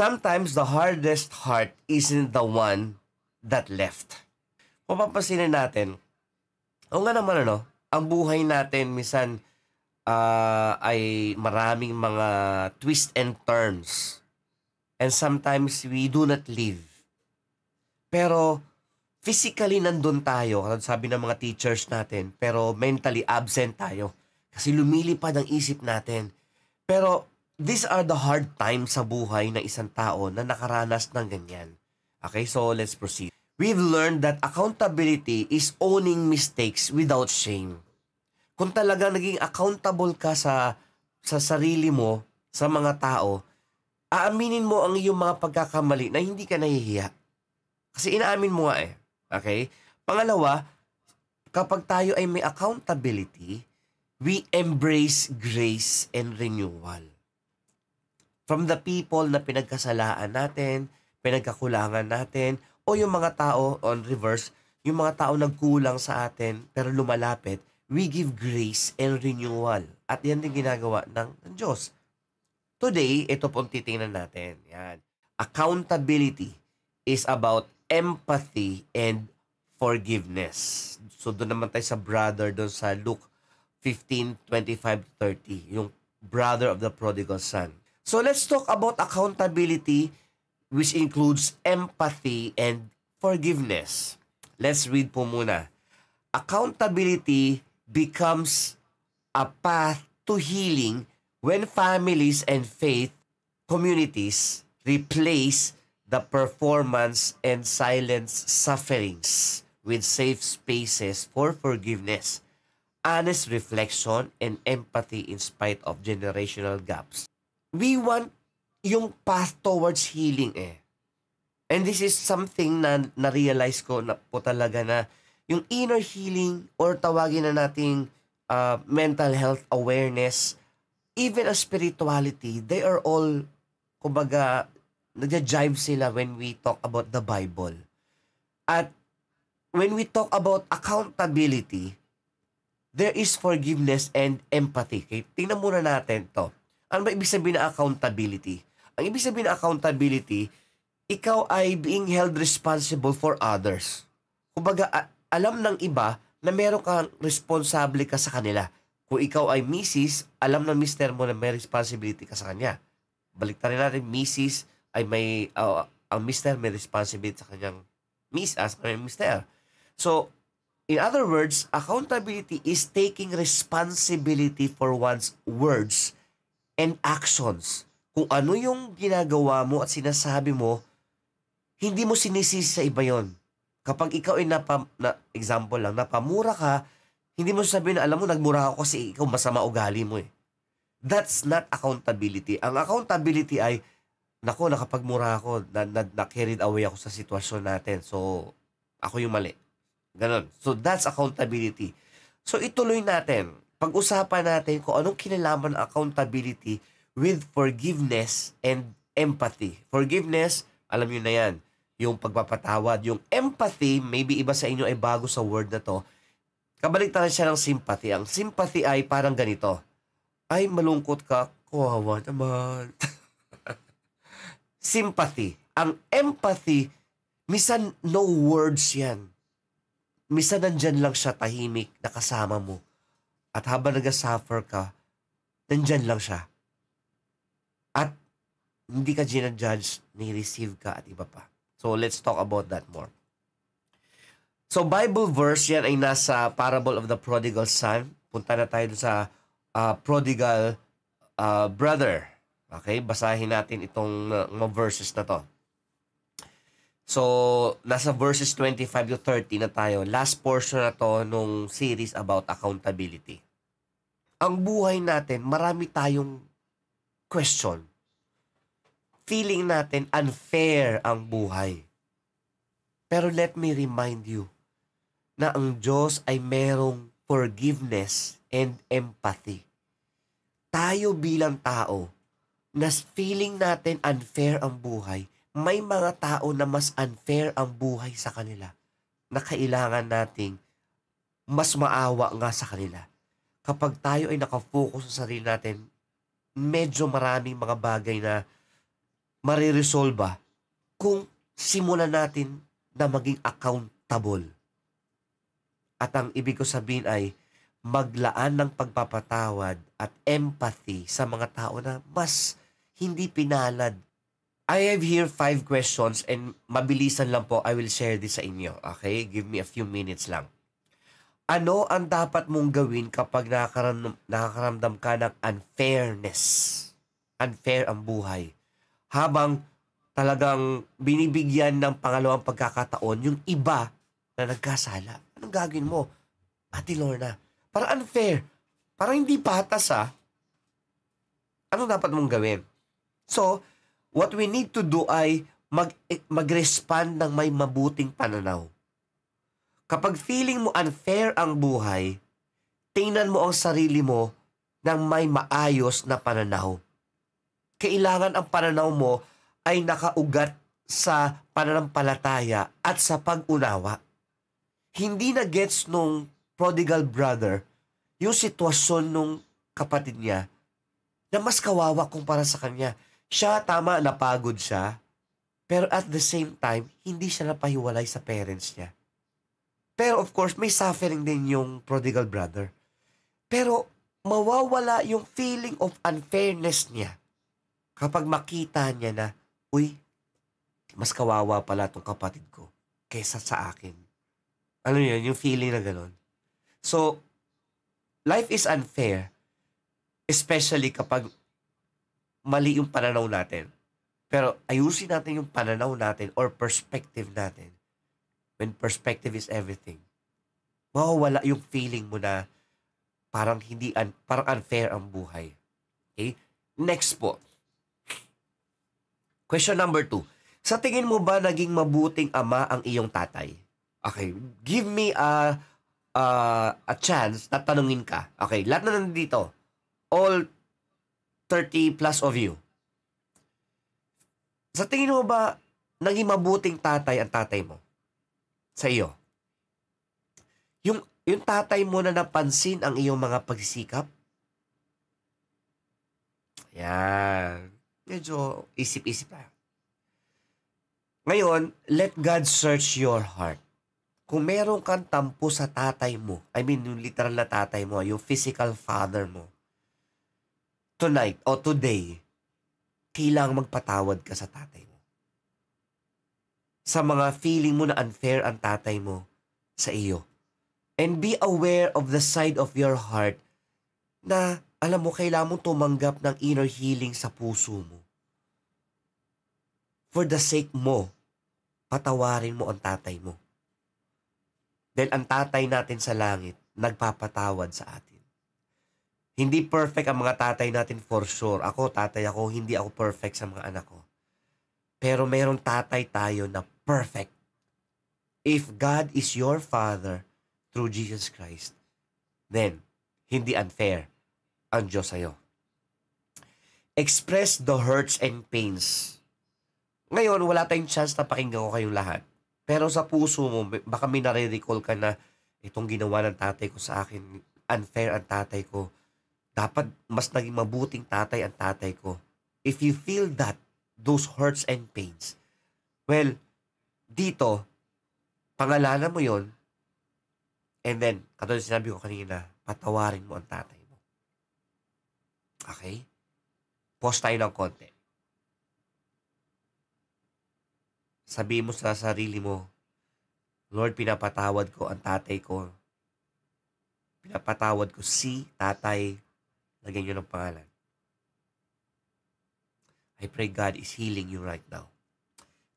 sometimes the hardest heart isn't the one that left. Kung papansinin natin, o nga naman ang buhay natin minsan ay maraming mga twist and turns. And sometimes we do not live. Pero physically nandun tayo, sabi ng mga teachers natin, pero mentally absent tayo. Kasi lumilipad ang isip natin. Pero these are the hard times sa buhay ng isang tao na nakaranas ng ganyan. Okay, so let's proceed. We've learned that accountability is owning mistakes without shame. Kung talaga naging accountable ka sa sarili mo, sa mga tao, aaminin mo ang iyong mga pagkakamali na hindi ka nahihiya. Kasi inaamin mo nga Okay? Pangalawa, kapag tayo ay may accountability, we embrace grace and renewal. From the people na pinagkasalaan natin, pinagkakulangan natin, o yung mga tao, on reverse, yung mga tao nagkulang sa atin pero lumalapit, we give grace and renewal. At yan din ginagawa ng Diyos. Today, ito pong titingnan natin. Yan. Accountability is about empathy and forgiveness. So doon naman tayo sa brother doon sa Luke 15:25-30, yung brother of the prodigal son. So let's talk about accountability, which includes empathy and forgiveness. Let's read po muna. Accountability becomes a path to healing when families and faith communities replace the performance and silence sufferings with safe spaces for forgiveness, honest reflection, and empathy in spite of generational gaps. We want yung path towards healing And this is something na na-realize ko na po talaga na yung inner healing or tawagin na nating mental health awareness, even a spirituality, they are all, kumbaga, nagja-jive sila when we talk about the Bible. At when we talk about accountability, there is forgiveness and empathy. Okay? Tingnan muna natin to. Ano ba ibig sabihin na accountability? Ang ibig sabihin na accountability, ikaw ay being held responsible for others. Kumbaga, alam ng iba na meron kang responsable ka sa kanila. Kung ikaw ay misis, alam ng mister mo na may responsibility ka sa kanya. Baliktarin natin, misis ay may, ang mister may responsibility sa kanyang sa kanyang mister. So, in other words, accountability is taking responsibility for one's words and actions. Kung ano yung ginagawa mo at sinasabi mo, hindi mo sinisisi sa iba yon. Kapag ikaw ay example lang, napamura ka, hindi mo sabihin na, alam mo, nagmura ako kasi ikaw masama ugali mo That's not accountability. Ang accountability ay, nako, nakapagmura ako, na-carried away ako sa sitwasyon natin. So, ako yung mali. Ganon. So, that's accountability. So, ituloy natin. Pag-usapan natin kung anong kinalaman ng accountability with forgiveness and empathy. Forgiveness, alam nyo na yan, yung pagpapatawad. Yung empathy, maybe iba sa inyo ay bago sa word na to, kabaliktaran siya ng sympathy. Ang sympathy ay parang ganito. Ay, malungkot ka, kawawa naman. Sympathy. Ang empathy, minsan no words yan. Minsan nandyan lang siya tahimik, nakasama mo. At habang nag-suffer ka, nandyan lang siya. At hindi ka ginajudge, ni-receive ka at iba pa. So let's talk about that more. So Bible verse yan ay nasa parable of the prodigal son. Punta na tayo sa prodigal brother. Okay, basahin natin itong mga verses na to. So, nasa verses 25-30 na tayo. Last portion na to nung series about accountability. Ang buhay natin, marami tayong question. Feeling natin unfair ang buhay. Pero let me remind you na ang Diyos ay merong forgiveness and empathy. Tayo bilang tao, na feeling natin unfair ang buhay, may mga tao na mas unfair ang buhay sa kanila na kailangan nating mas maawa nga sa kanila. Kapag tayo ay nakafocus sa sarili natin, medyo maraming mga bagay na mariresolba kung simulan natin na maging accountable. At ang ibig ko sabihin ay maglaan ng pagpapatawad at empathy sa mga tao na mas hindi pinalad. I have here 5 questions and mabilisan lang po, I will share this sa inyo. Okay? Give me a few minutes lang. Ano ang dapat mong gawin kapag nakakaramdam ka ng unfairness? Unfair ang buhay. Habang talagang binibigyan ng pangalawang pagkakataon yung iba na nagkasala. Anong gagawin mo? Ate Lorna, para unfair. Para hindi patas Ano dapat mong gawin? So, what we need to do ay mag-respond ng may mabuting pananaw. Kapag feeling mo unfair ang buhay, tingnan mo ang sarili mo ng may maayos na pananaw. Kailangan ang pananaw mo ay nakaugat sa pananampalataya at sa pag-unawa. Hindi na gets nung prodigal brother yung sitwasyon nung kapatid niya na mas kawawa kumpara sa kanya. Siya, tama, napagod siya, pero at the same time, hindi siya napahiwalay sa parents niya. Pero of course, may suffering din yung prodigal brother. Pero mawawala yung feeling of unfairness niya kapag makita niya na, uy, mas kawawa pala tong kapatid ko kaysa sa akin. Ano yun? Yung feeling na gano'n. So, life is unfair, especially kapag mali yung pananaw natin. Pero ayusin natin yung pananaw natin or perspective natin. When perspective is everything, mawawala yung feeling mo na parang parang unfair ang buhay. Okay? Next po. Question number 2. Sa tingin mo ba naging mabuting ama ang iyong tatay? Okay, give me a chance na tanungin ka. Okay, lahat na nandito. All 30 plus of you. Sa tingin mo ba naging mabuting tatay ang tatay mo? Sa iyo. Yung tatay mo na napansin ang iyong mga pagsisikap? Yan. Medyo isip-isip lang. Ngayon, let God search your heart. Kung meron kang tampo sa tatay mo, I mean, yung literal na tatay mo, yung physical father mo, tonight o today, kailangang magpatawad ka sa tatay mo. Sa mga feeling mo na unfair ang tatay mo sa iyo. And be aware of the side of your heart na alam mo, kailangan mong tumanggap ng inner healing sa puso mo. For the sake mo, patawarin mo ang tatay mo. Dahil ang tatay natin sa langit, nagpapatawad sa atin. Hindi perfect ang mga tatay natin for sure. Tatay ako, hindi ako perfect sa mga anak ko. Pero mayroong tatay tayo na perfect. If God is your Father through Jesus Christ, then hindi unfair ang Diyos sa'yo. Express the hurts and pains. Ngayon, wala tayong chance na pakinggan ko kayong lahat. Pero sa puso mo, baka may nare-recall ka na itong ginawa ng tatay ko sa akin, unfair ang tatay ko. Dapat mas naging mabuting tatay ang tatay ko. If you feel that, those hurts and pains, well, dito, pangalanan mo yon, and then, katulad sinabi ko kanina, patawarin mo ang tatay mo. Okay? Pause tayo ng konti. Sabihin mo sa sarili mo, Lord, pinapatawad ko ang tatay ko. Pinapatawad ko si tatay. Lagyan nyo ng pangalan. I pray God is healing you right now.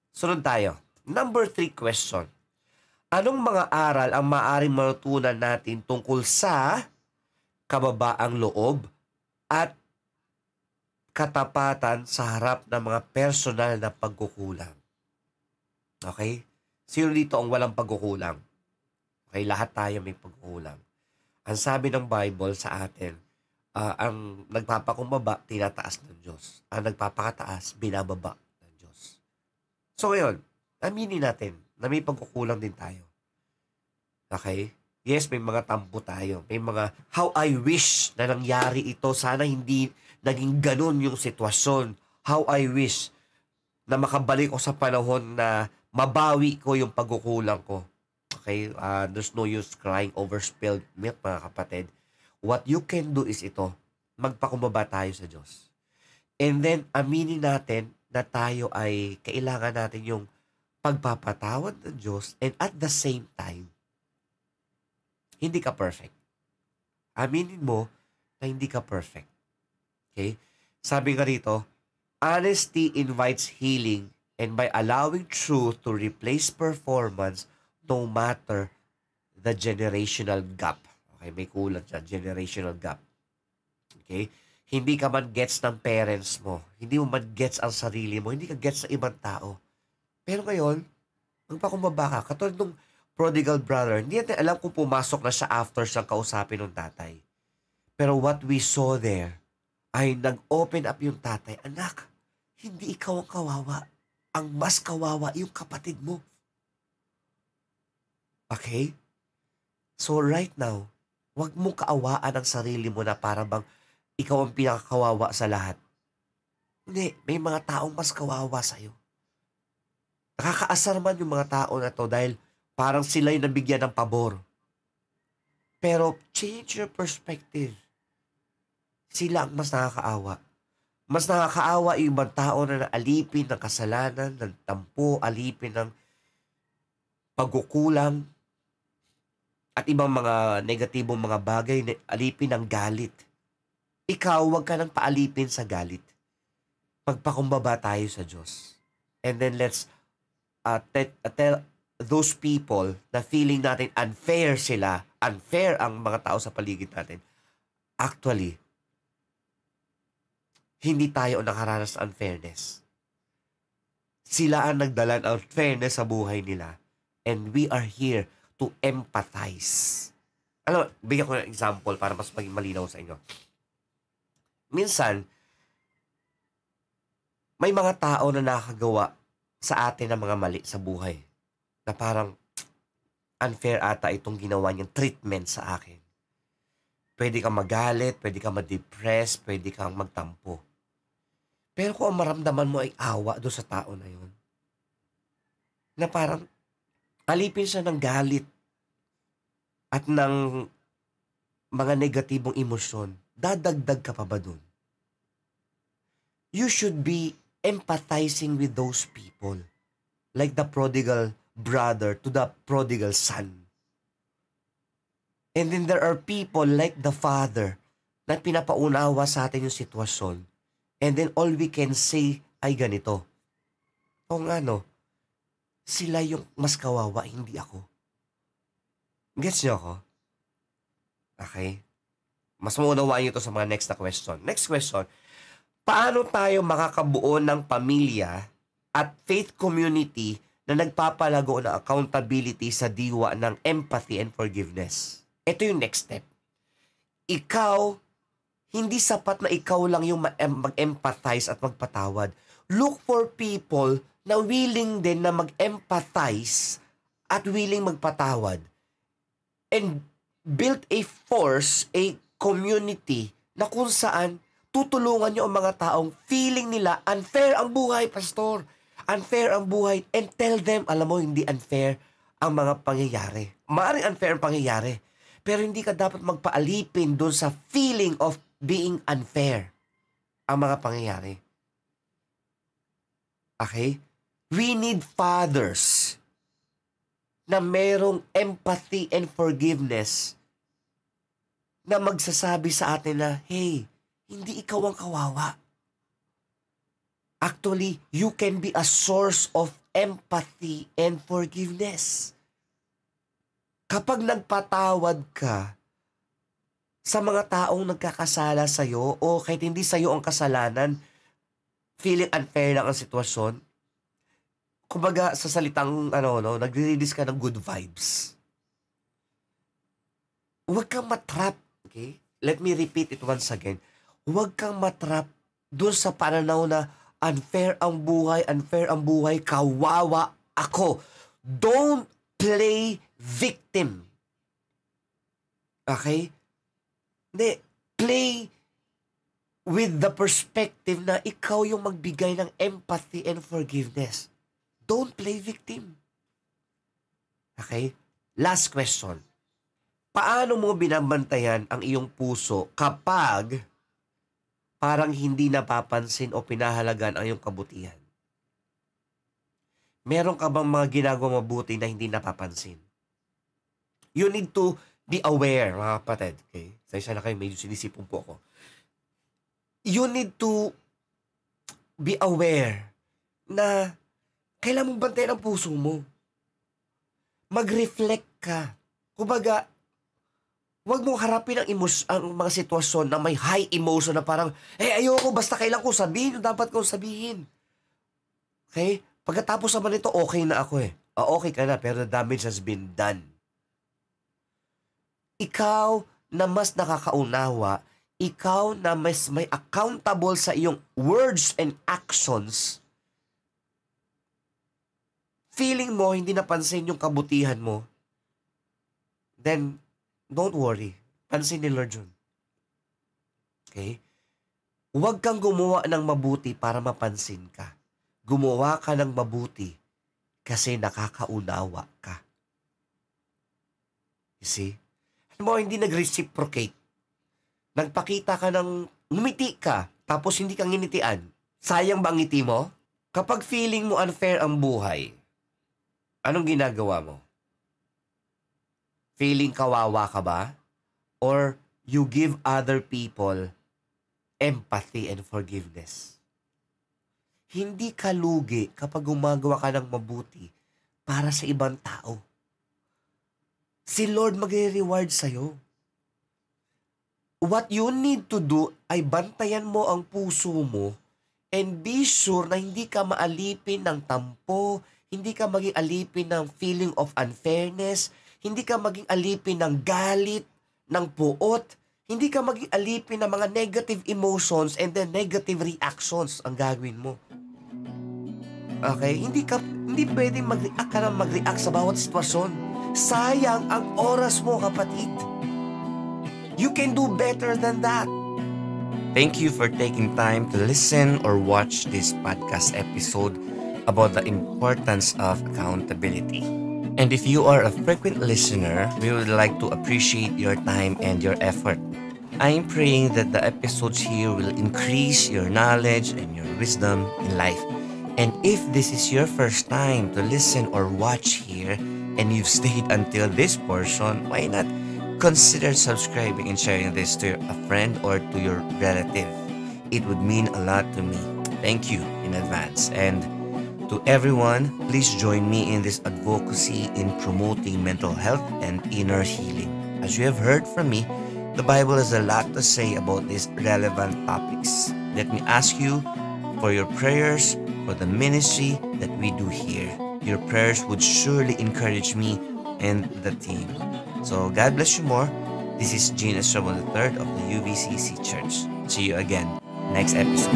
Sunod tayo. Number 3 question. Anong mga aral ang maaaring matutunan natin tungkol sa kababaang loob at katapatan sa harap ng mga personal na pagkukulang? Okay? Sino dito ang walang pagkukulang? Okay, lahat tayo may pagkukulang. Ang sabi ng Bible sa atin, ang nagpapakumbaba, tinataas ng Diyos. Ang nagpapakataas, binababa ng Diyos. So ngayon, aminin natin na may pagkukulang din tayo. Okay? Yes, may mga tampo tayo. May mga, how I wish na nangyari ito. Sana hindi naging ganun yung sitwasyon. How I wish. na makabalik ko sa panahon na mabawi ko yung pagkukulang ko. Okay? There's no use crying over spilled milk, mga kapatid. What you can do is ito, magpakumbaba tayo sa Diyos. And then, aminin natin na tayo ay kailangan natin yung pagpapatawad ng Diyos, and at the same time, hindi ka perfect. Aminin mo na hindi ka perfect. Okay? Sabi nga rito, honesty invites healing, and by allowing truth to replace performance, no matter the generational gap. Okay, may kulang dyan, generational gap. Okay? Hindi ka man gets ng parents mo. Hindi mo man gets ang sarili mo. Hindi ka gets sa ibang tao. Pero ngayon, magpakumbaba ka. Katulad nung prodigal brother, hindi natin alam kung pumasok na siya after siyang kausapin ng tatay. Pero what we saw there, ay nag-open up yung tatay. Anak, hindi ikaw ang kawawa. Ang mas kawawa yung kapatid mo. Okay? So right now, wag mo kaawaan ang sarili mo na parang bang ikaw ang pinakakawawa sa lahat. Hindi, may mga taong mas kawawa sa'yo. Nakakaasar man yung mga tao na to dahil parang sila yung nabigyan ng pabor. Pero change your perspective. Sila ang mas nakakaawa. Mas nakakaawa yung ibang tao na alipin ng kasalanan, ng tampo, alipin ng pagkukulang, at ibang mga negatibong mga bagay, alipin ng galit. Ikaw, huwag ka nang paalipin sa galit. Pagpakumbaba tayo sa Diyos. And then let's tell those people na feeling natin unfair sila, unfair ang mga tao sa paligid natin. Actually, hindi tayo nakaranas ng unfairness. Sila ang nagdala ng unfairness sa buhay nila. And we are here to empathize. Ano, bigyan ko ng example para mas maging malinaw sa inyo. Minsan, may mga tao na nakagawa sa atin ng mga mali sa buhay. Na parang unfair ata itong ginawa niyang treatment sa akin. Pwede kang magalit, pwede kang ma-depress, pwede kang magtampo. Pero kung ang maramdaman mo ay awa doon sa tao na yun, na parang alipin siya ng galit at ng mga negatibong emosyon, dadagdag ka pa ba doon? You should be empathizing with those people. Like the prodigal brother to the prodigal son. And then there are people like the father na pinapaunawa sa atin yung sitwasyon. And then all we can say ay ganito. O nga no, sila yung mas kawawa, hindi ako. Gets niyo ako? Okay? Mas maunawaan niyo to sa mga next na question. Next question, paano tayo makakabuo ng pamilya at faith community na nagpapalago ng accountability sa diwa ng empathy and forgiveness? Ito yung next step. Ikaw, hindi sapat na ikaw lang yung mag-empathize at magpatawad. Look for people na willing din na mag-empathize at willing magpatawad. And build a force, a community na kung saan tutulungan nyo ang mga taong feeling nila unfair ang buhay, pastor. Unfair ang buhay. And tell them, alam mo, hindi unfair ang mga pangyayari. Maaaring unfair ang pangyayari. Pero hindi ka dapat magpaalipin doon sa feeling of being unfair ang mga pangyayari. Okay? We need fathers na merong empathy and forgiveness na magsasabi sa atin na, hey, hindi ikaw ang kawawa. Actually, you can be a source of empathy and forgiveness. Kapag nagpatawad ka sa mga taong nagkakasala sa'yo o kahit hindi sa'yo ang kasalanan, feeling unfair lang ang sitwasyon, kumbaga sa salitang nagre-release ka ng good vibes. Huwag kang matrap, okay? Let me repeat it once again. Huwag kang matrap doon sa pananaw na unfair ang buhay, kawawa ako. Don't play victim. Okay? Hindi, play with the perspective na ikaw yung magbigay ng empathy and forgiveness. Don't play victim. Okay? Last question. Paano mo binabantayan ang iyong puso kapag parang hindi napapansin o pinahalagan ang iyong kabutihan? Meron ka bang mga ginagawa mabuti na hindi napapansin? You need to be aware, mga kapatid. Okay? Sa na kayo, medyo sinisipon po ako. You need to be aware na kailan mong bantayan ang puso mo. Mag-reflect ka. Kumbaga, huwag mong harapin ang mga sitwasyon na may high emotion na parang, ayoko, basta kailan ko sabihin, dapat kong sabihin. Okay? Pagkatapos naman ito, okay na ako . Okay ka na, pero the damage has been done. Ikaw na mas nakakaunawa, ikaw na mas may accountable sa iyong words and actions, feeling mo hindi napansin yung kabutihan mo, then don't worry. Pansin ni Lord yun. Okay? Huwag kang gumawa ng mabuti para mapansin ka. Gumawa ka ng mabuti kasi nakakaunawa ka. You see? Alam mo, hindi nag-reciprocate. Nagpakita ka ng ngumiti ka, tapos hindi ka nginitian. Sayang ba ang ngiti mo? Kapag feeling mo unfair ang buhay, anong ginagawa mo? Feeling kawawa ka ba? Or you give other people empathy and forgiveness? Hindi ka lugi kapag gumagawa ka ng mabuti para sa ibang tao. Si Lord magre-reward sa'yo. What you need to do ay bantayan mo ang puso mo and be sure na hindi ka maalipin ng tampo, hindi ka maging alipin ng feeling of unfairness, hindi ka maging alipin ng galit, ng puot, hindi ka maging alipin ng mga negative emotions and then negative reactions ang gagawin mo. Okay? Hindi pwedeng mag-react ka na mag-react sa bawat sitwasyon. Sayang ang oras mo, kapatid. You can do better than that. Thank you for taking time to listen or watch this podcast episode about the importance of accountability. And if you are a frequent listener, we would like to appreciate your time and your effort. I am praying that the episodes here will increase your knowledge and your wisdom in life. And if this is your first time to listen or watch here and you've stayed until this portion, why not consider subscribing and sharing this to a friend or to your relative? It would mean a lot to me. Thank you in advance. And to everyone, please join me in this advocacy in promoting mental health and inner healing. As you have heard from me, the Bible has a lot to say about these relevant topics. Let me ask you for your prayers for the ministry that we do here. Your prayers would surely encourage me and the team. So God bless you more. This is Gene Estrabon III of the UVCC Church. See you again next episode.